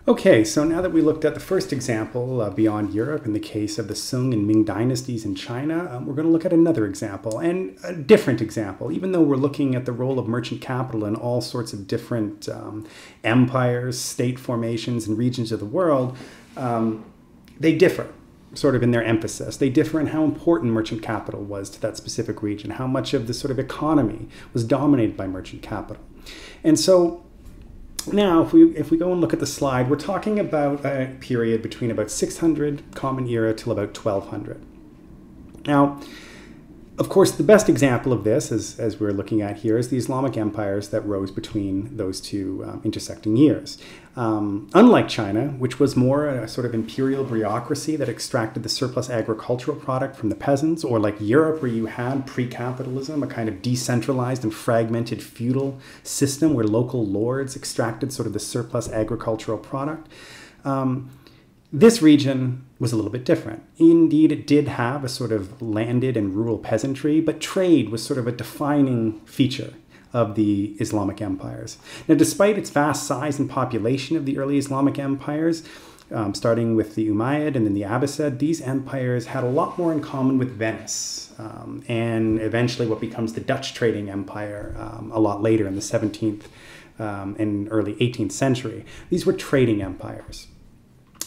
Okay, so now that we looked at the first example beyond Europe in the case of the Sung and Ming dynasties in China, we're going to look at another example, and a different example. Even though we're looking at the role of merchant capital in all sorts of different empires, state formations, and regions of the world, they differ sort of in their emphasis. They differ in how important merchant capital was to that specific region, how much of the sort of economy was dominated by merchant capital. And so now, if we go and look at the slide, we're talking about a period between about 600 Common Era till about 1200. Now, of course, the best example of this, as we're looking at here, is the Islamic empires that rose between those two intersecting years. Unlike China, which was more a sort of imperial bureaucracy that extracted the surplus agricultural product from the peasants, or like Europe, where you had pre-capitalism, a kind of decentralized and fragmented feudal system where local lords extracted sort of the surplus agricultural product. This region was a little bit different. Indeed, it did have a sort of landed and rural peasantry, but trade was sort of a defining feature of the Islamic empires. Now, despite its vast size and population of the early Islamic empires, starting with the Umayyad and then the Abbasid, these empires had a lot more in common with Venice, and eventually what becomes the Dutch trading empire a lot later in the 17th and early 18th century. These were trading empires.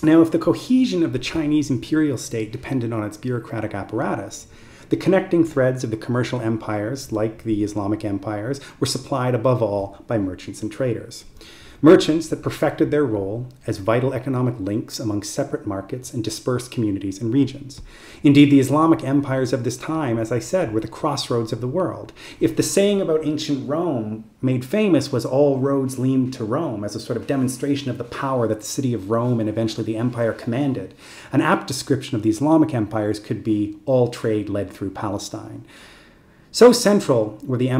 Now, if the cohesion of the Chinese imperial state depended on its bureaucratic apparatus, the connecting threads of the commercial empires, like the Islamic empires, were supplied above all by merchants and traders. Merchants that perfected their role as vital economic links among separate markets and dispersed communities and regions. Indeed, the Islamic empires of this time, as I said, were the crossroads of the world. If the saying about ancient Rome made famous was all roads lead to Rome, as a sort of demonstration of the power that the city of Rome and eventually the empire commanded, an apt description of the Islamic empires could be all trade led through Palestine. So central were the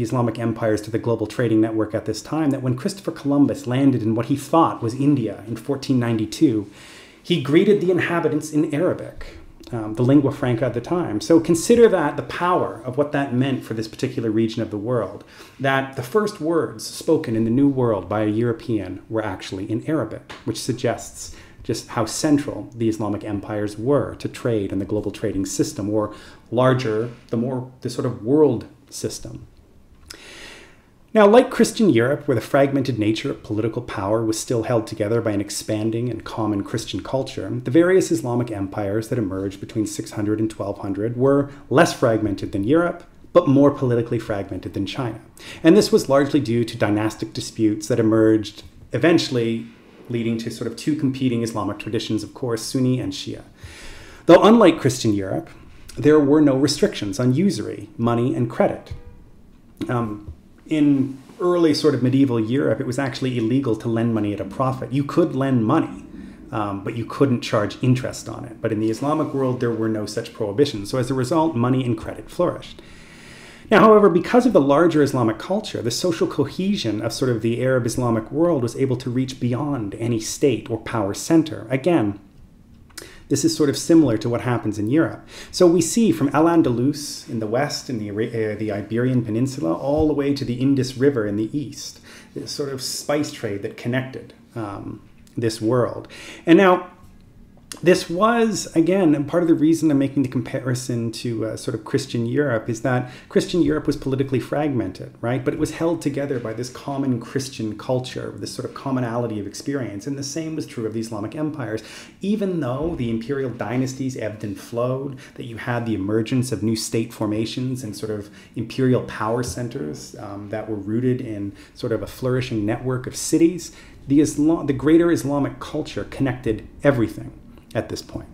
Islamic empires to the global trading network at this time that when Christopher Columbus landed in what he thought was India in 1492, he greeted the inhabitants in Arabic, the lingua franca at the time. So consider that the power of what that meant for this particular region of the world, that the first words spoken in the New World by a European were actually in Arabic, which suggests just how central the Islamic empires were to trade and the global trading system, or larger, the sort of world system. Now, like Christian Europe, where the fragmented nature of political power was still held together by an expanding and common Christian culture, the various Islamic empires that emerged between 600 and 1200 were less fragmented than Europe, but more politically fragmented than China. And this was largely due to dynastic disputes that emerged, eventually leading to sort of two competing Islamic traditions, of course, Sunni and Shia. Though unlike Christian Europe, there were no restrictions on usury, money, and credit. In early sort of medieval Europe, it was actually illegal to lend money at a profit. You could lend money, but you couldn't charge interest on it. But in the Islamic world, there were no such prohibitions. So as a result, money and credit flourished. Now, however, because of the larger Islamic culture, the social cohesion of sort of the Arab Islamic world was able to reach beyond any state or power center. Again, this is sort of similar to what happens in Europe. So we see from Al-Andalus in the west, in the Iberian Peninsula, all the way to the Indus River in the east, this sort of spice trade that connected this world. And now, this was, again, and part of the reason I'm making the comparison to sort of Christian Europe is that Christian Europe was politically fragmented, right? But it was held together by this common Christian culture, this sort of commonality of experience. And the same was true of the Islamic empires. Even though the imperial dynasties ebbed and flowed, that you had the emergence of new state formations and sort of imperial power centers that were rooted in sort of a flourishing network of cities, the greater Islamic culture connected everything at this point.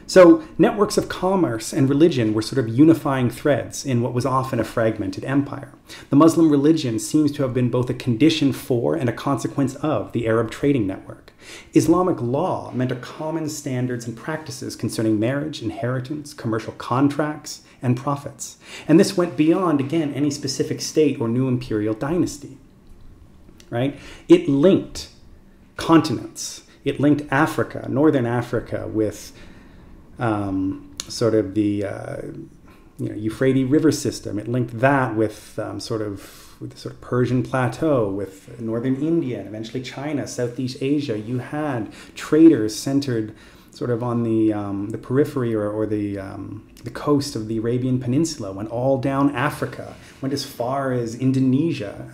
So networks of commerce and religion were sort of unifying threads in what was often a fragmented empire. The Muslim religion seems to have been both a condition for and a consequence of the Arab trading network. Islamic law meant a common standards and practices concerning marriage, inheritance, commercial contracts, and profits. And this went beyond, again, any specific state or new imperial dynasty, right? It linked continents. It linked Africa, northern Africa, with sort of the Euphrates River system. It linked that with sort of with the sort of Persian plateau, with northern India, and eventually China, Southeast Asia, you had traders centered sort of on the periphery or the coast of the Arabian Peninsula, went all down Africa, went as far as Indonesia,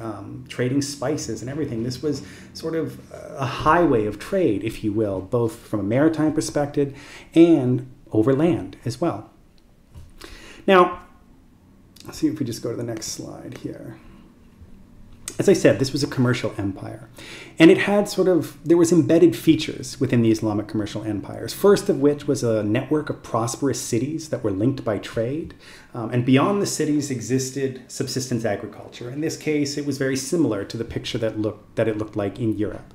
trading spices and everything. This was sort of a highway of trade, if you will, both from a maritime perspective and over land as well. Now, let's see if we just go to the next slide here. As I said, this was a commercial empire, and it had there was embedded features within the Islamic commercial empires, first of which was a network of prosperous cities that were linked by trade, and beyond the cities existed subsistence agriculture. In this case, it was very similar to the picture that it looked like in Europe,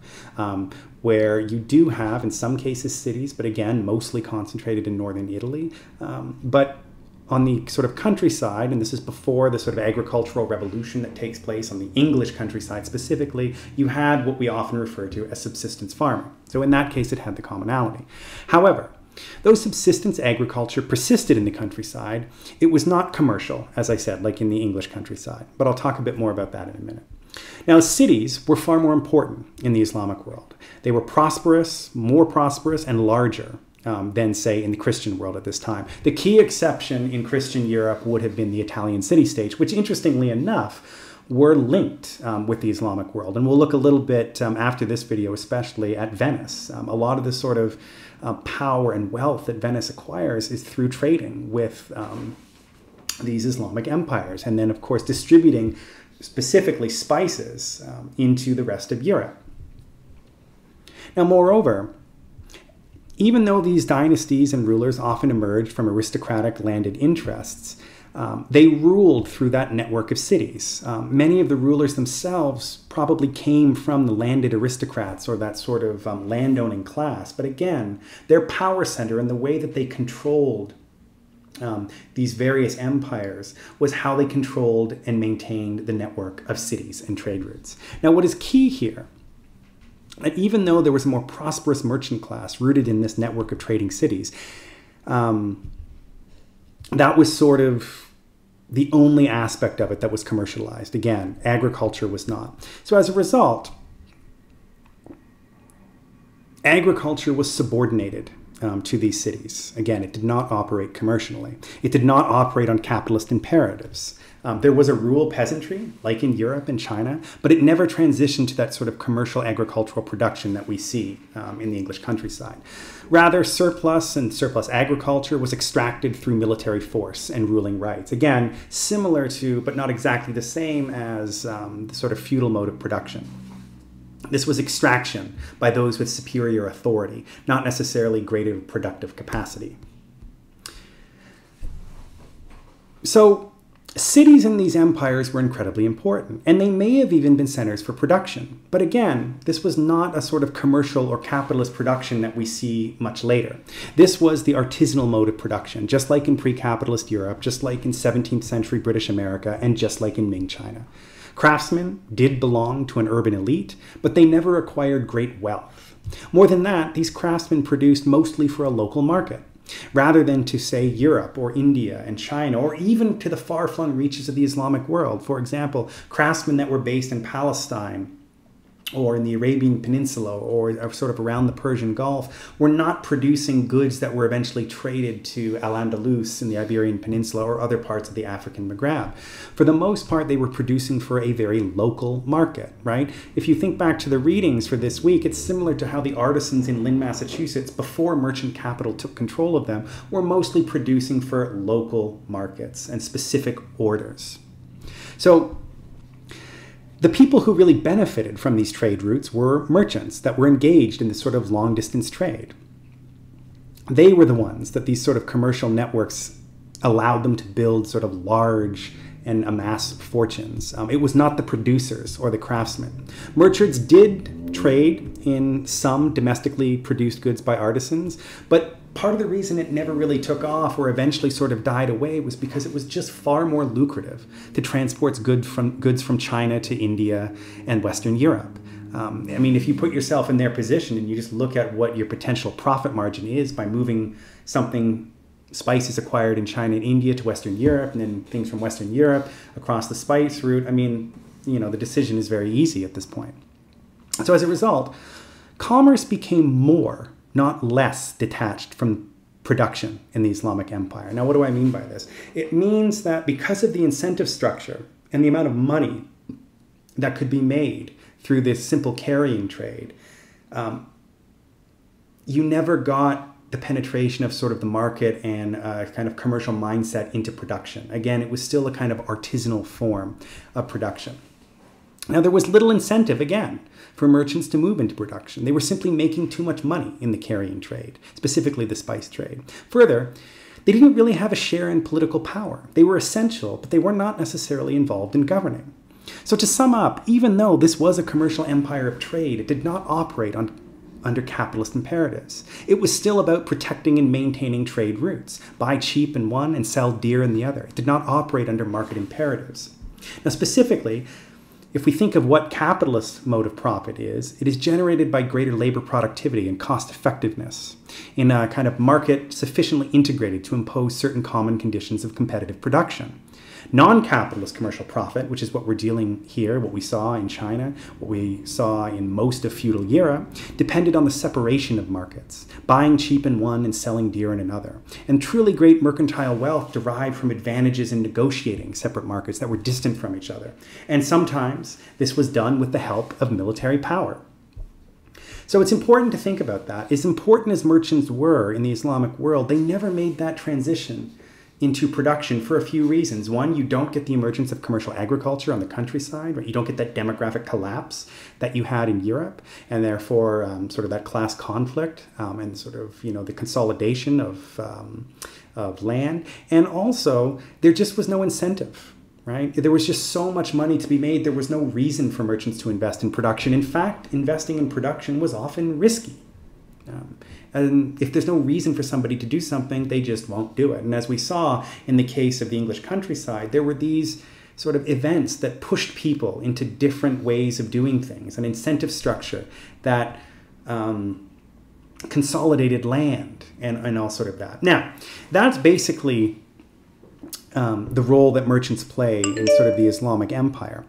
where you do have, in some cases, cities, but again, mostly concentrated in northern Italy, but on the sort of countryside, and this is before the sort of agricultural revolution that takes place on the English countryside specifically, you had what we often refer to as subsistence farming. So in that case, it had the commonality. However, though subsistence agriculture persisted in the countryside, it was not commercial, as I said, like in the English countryside. But I'll talk a bit more about that in a minute. Now, cities were far more important in the Islamic world. They were more prosperous, and larger than, say, in the Christian world at this time. The key exception in Christian Europe would have been the Italian city-states, which, interestingly enough, were linked with the Islamic world. And we'll look a little bit after this video, especially at Venice. A lot of the sort of power and wealth that Venice acquires is through trading with these Islamic empires, and then, of course, distributing specifically spices into the rest of Europe. Now, moreover, even though these dynasties and rulers often emerged from aristocratic landed interests, they ruled through that network of cities. Many of the rulers themselves probably came from the landed aristocrats or that sort of landowning class. But again, their power center and the way that they controlled these various empires was how they controlled and maintained the network of cities and trade routes. Now, what is key here, and even though there was a more prosperous merchant class rooted in this network of trading cities, that was sort of the only aspect of it that was commercialized. Again, agriculture was not. So as a result, agriculture was subordinated to these cities. Again, it did not operate commercially. It did not operate on capitalist imperatives. There was a rural peasantry, like in Europe and China, but it never transitioned to that sort of commercial agricultural production that we see in the English countryside. Rather, surplus agriculture was extracted through military force and ruling rights. Again, similar to, but not exactly the same as the sort of feudal mode of production. This was extraction by those with superior authority, not necessarily greater productive capacity. So, cities in these empires were incredibly important, and they may have even been centers for production. But again, this was not a sort of commercial or capitalist production that we see much later. This was the artisanal mode of production, just like in pre-capitalist Europe, just like in 17th century British America, and just like in Ming China. Craftsmen did belong to an urban elite, but they never acquired great wealth. More than that, these craftsmen produced mostly for a local market, rather than to, say, Europe or India and China, or even to the far-flung reaches of the Islamic world. For example, craftsmen that were based in Palestine or in the Arabian Peninsula or sort of around the Persian Gulf were not producing goods that were eventually traded to Al-Andalus in the Iberian Peninsula or other parts of the African Maghreb. For the most part, they were producing for a very local market, right? If you think back to the readings for this week, it's similar to how the artisans in Lynn, Massachusetts, before merchant capital took control of them, were mostly producing for local markets and specific orders. So, the people who really benefited from these trade routes were merchants that were engaged in this sort of long-distance trade. They were the ones that these sort of commercial networks allowed them to build sort of large and amass fortunes. It was not the producers or the craftsmen. Merchants did trade in some domestically produced goods by artisans, but part of the reason it never really took off or eventually sort of died away was because it was just far more lucrative to transport goods from China to India and Western Europe. I mean, if you put yourself in their position and you just look at what your potential profit margin is by moving spices acquired in China and India to Western Europe, and then things from Western Europe across the spice route, I mean, the decision is very easy at this point. So as a result, commerce became more, not less, detached from production in the Islamic Empire. Now, what do I mean by this? It means that because of the incentive structure and the amount of money that could be made through this simple carrying trade, you never got the penetration of sort of the market and kind of commercial mindset into production. Again, it was still a kind of artisanal form of production. Now, there was little incentive, again, for merchants to move into production. They were simply making too much money in the carrying trade, specifically the spice trade. Further, they didn't really have a share in political power. They were essential, but they were not necessarily involved in governing. So to sum up, even though this was a commercial empire of trade, it did not operate under capitalist imperatives. It was still about protecting and maintaining trade routes, buy cheap in one and sell dear in the other. It did not operate under market imperatives. Now specifically, if we think of what capitalist mode of profit is, it is generated by greater labor productivity and cost effectiveness in a kind of market sufficiently integrated to impose certain common conditions of competitive production. Non-capitalist commercial profit, which is what we're dealing here, what we saw in China, what we saw in most of feudal Europe, depended on the separation of markets, buying cheap in one and selling dear in another. And truly great mercantile wealth derived from advantages in negotiating separate markets that were distant from each other. And sometimes this was done with the help of military power. So it's important to think about that. As important as merchants were in the Islamic world, they never made that transition into production for a few reasons. One, you don't get the emergence of commercial agriculture on the countryside, right? You don't get that demographic collapse that you had in Europe, and therefore sort of that class conflict and sort of, the consolidation of land. And also, there just was no incentive, right? There was just so much money to be made. There was no reason for merchants to invest in production. In fact, investing in production was often risky. And if there's no reason for somebody to do something, they just won't do it. And as we saw in the case of the English countryside, there were these sort of events that pushed people into different ways of doing things, an incentive structure that consolidated land and all sort of that. Now, that's basically the role that merchants play in sort of the Islamic Empire.